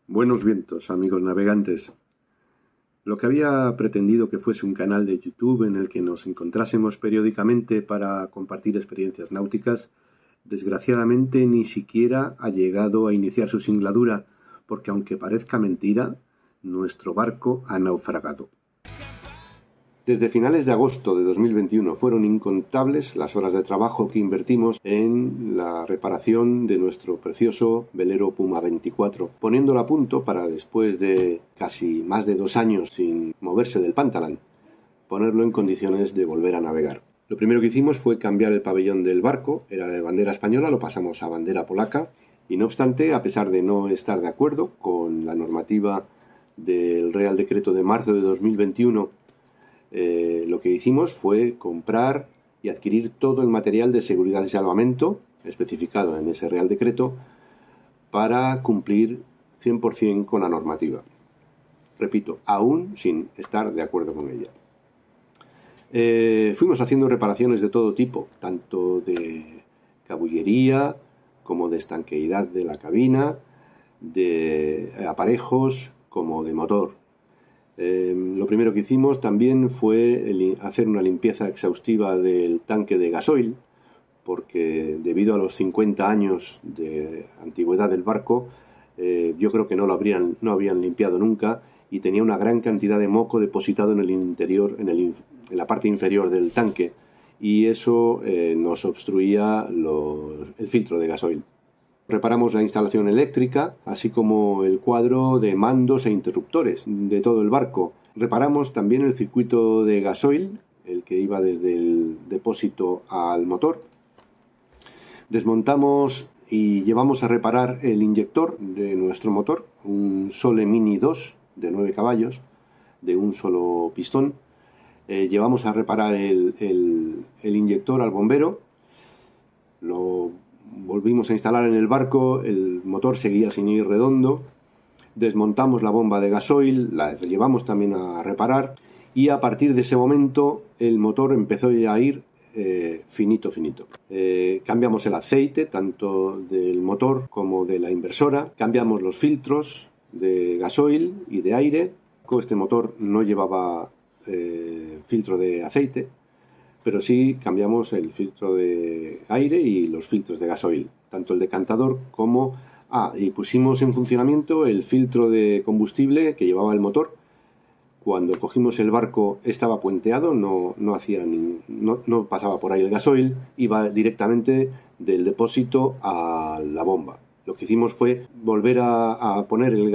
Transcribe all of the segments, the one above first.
Buenos vientos, amigos navegantes. Lo que había pretendido que fuese un canal de YouTube en el que nos encontrásemos periódicamente para compartir experiencias náuticas, desgraciadamente ni siquiera ha llegado a iniciar su singladura, porque aunque parezca mentira, nuestro barco ha naufragado. Desde finales de agosto de 2021 fueron incontables las horas de trabajo que invertimos en la reparación de nuestro precioso velero Puma 24, poniéndolo a punto para, después de casi más de 2 años sin moverse del Pantalán, ponerlo en condiciones de volver a navegar. Lo primero que hicimos fue cambiar el pabellón del barco, era de bandera española, lo pasamos a bandera polaca, y no obstante, a pesar de no estar de acuerdo con la normativa del Real Decreto de marzo de 2021, lo que hicimos fue comprar y adquirir todo el material de seguridad y salvamento especificado en ese Real Decreto para cumplir 100% con la normativa. Repito, aún sin estar de acuerdo con ella. Fuimos haciendo reparaciones de todo tipo, tanto de cabullería como de estanqueidad de la cabina, de aparejos como de motor. Lo primero que hicimos también fue hacer una limpieza exhaustiva del tanque de gasoil, porque debido a los 50 años de antigüedad del barco, yo creo que no habían limpiado nunca y tenía una gran cantidad de moco depositado en el interior, en la parte inferior del tanque, y eso nos obstruía el filtro de gasoil. Reparamos la instalación eléctrica, así como el cuadro de mandos e interruptores de todo el barco. Reparamos también el circuito de gasoil, el que iba desde el depósito al motor. Desmontamos y llevamos a reparar el inyector de nuestro motor, un Sole Mini 2 de 9 caballos, de un solo pistón. Llevamos a reparar el inyector al bombero. Lo volvimos a instalar en el barco, el motor seguía sin ir redondo, desmontamos la bomba de gasoil, la llevamos también a reparar y a partir de ese momento el motor empezó ya a ir finito. Cambiamos el aceite tanto del motor como de la inversora, cambiamos los filtros de gasoil y de aire. Este motor no llevaba filtro de aceite, pero sí cambiamos el filtro de aire y los filtros de gasoil, tanto el decantador como... y pusimos en funcionamiento el filtro de combustible que llevaba el motor. Cuando cogimos el barco estaba puenteado, no pasaba por ahí el gasoil, iba directamente del depósito a la bomba. Lo que hicimos fue volver a poner el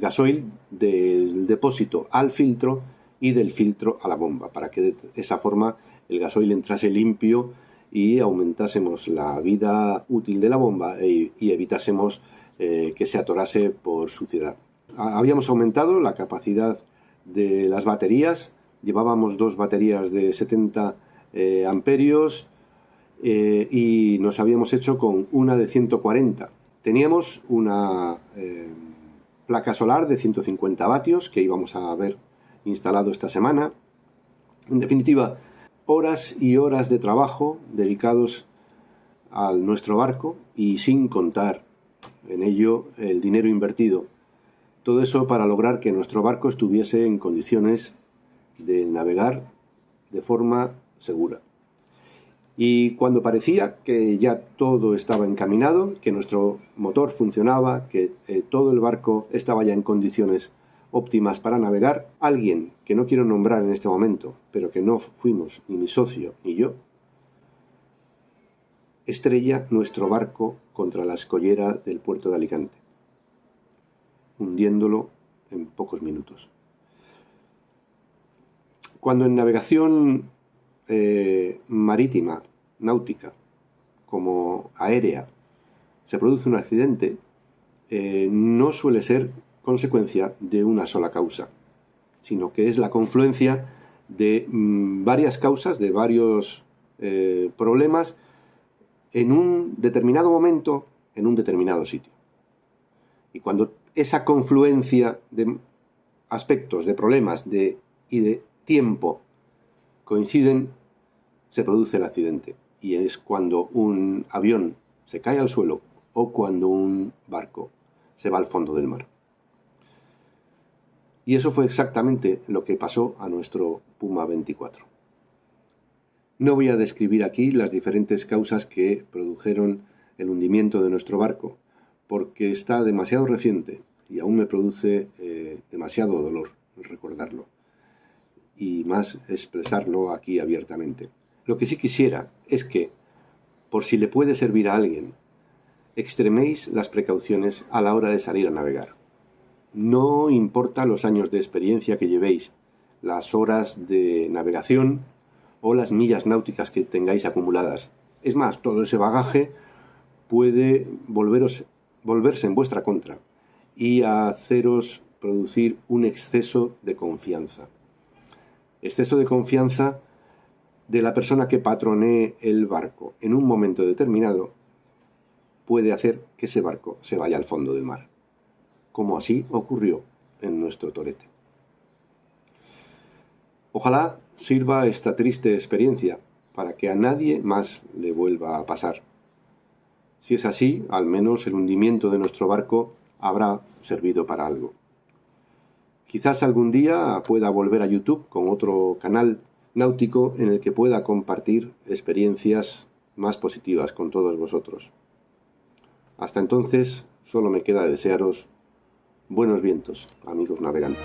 gasoil del depósito al filtro y del filtro a la bomba, para que de esa forma el gasoil entrase limpio y aumentásemos la vida útil de la bomba y evitásemos que se atorase por suciedad. Habíamos aumentado la capacidad de las baterías, llevábamos 2 baterías de 70 amperios y nos habíamos hecho con una de 140. Teníamos una placa solar de 150 vatios que íbamos a ver instalado esta semana. En definitiva, horas y horas de trabajo dedicados a nuestro barco y sin contar en ello el dinero invertido. Todo eso para lograr que nuestro barco estuviese en condiciones de navegar de forma segura. Y cuando parecía que ya todo estaba encaminado, que nuestro motor funcionaba, que todo el barco estaba ya en condiciones óptimas para navegar, alguien que no quiero nombrar en este momento, pero que no fuimos ni mi socio ni yo, estrella nuestro barco contra la escollera del puerto de Alicante, hundiéndolo en pocos minutos. Cuando en navegación marítima, náutica, como aérea, se produce un accidente, no suele ser consecuencia de una sola causa, sino que es la confluencia de varias causas, de varios problemas en un determinado momento, en un determinado sitio. Y cuando esa confluencia de aspectos, de problemas y de tiempo coinciden, se produce el accidente. Y es cuando un avión se cae al suelo o cuando un barco se va al fondo del mar. Y eso fue exactamente lo que pasó a nuestro Puma 24. No voy a describir aquí las diferentes causas que produjeron el hundimiento de nuestro barco, porque está demasiado reciente y aún me produce demasiado dolor recordarlo, y más expresarlo aquí abiertamente. Lo que sí quisiera es que, por si le puede servir a alguien, extreméis las precauciones a la hora de salir a navegar. No importa los años de experiencia que llevéis, las horas de navegación o las millas náuticas que tengáis acumuladas. Es más, todo ese bagaje puede volverse en vuestra contra y haceros producir un exceso de confianza. Exceso de confianza de la persona que patronee el barco en un momento determinado puede hacer que ese barco se vaya al fondo del mar, como así ocurrió en nuestro torete. Ojalá sirva esta triste experiencia para que a nadie más le vuelva a pasar. Si es así, al menos el hundimiento de nuestro barco habrá servido para algo. Quizás algún día pueda volver a YouTube con otro canal náutico en el que pueda compartir experiencias más positivas con todos vosotros. Hasta entonces, solo me queda desearos buenos vientos, amigos navegantes.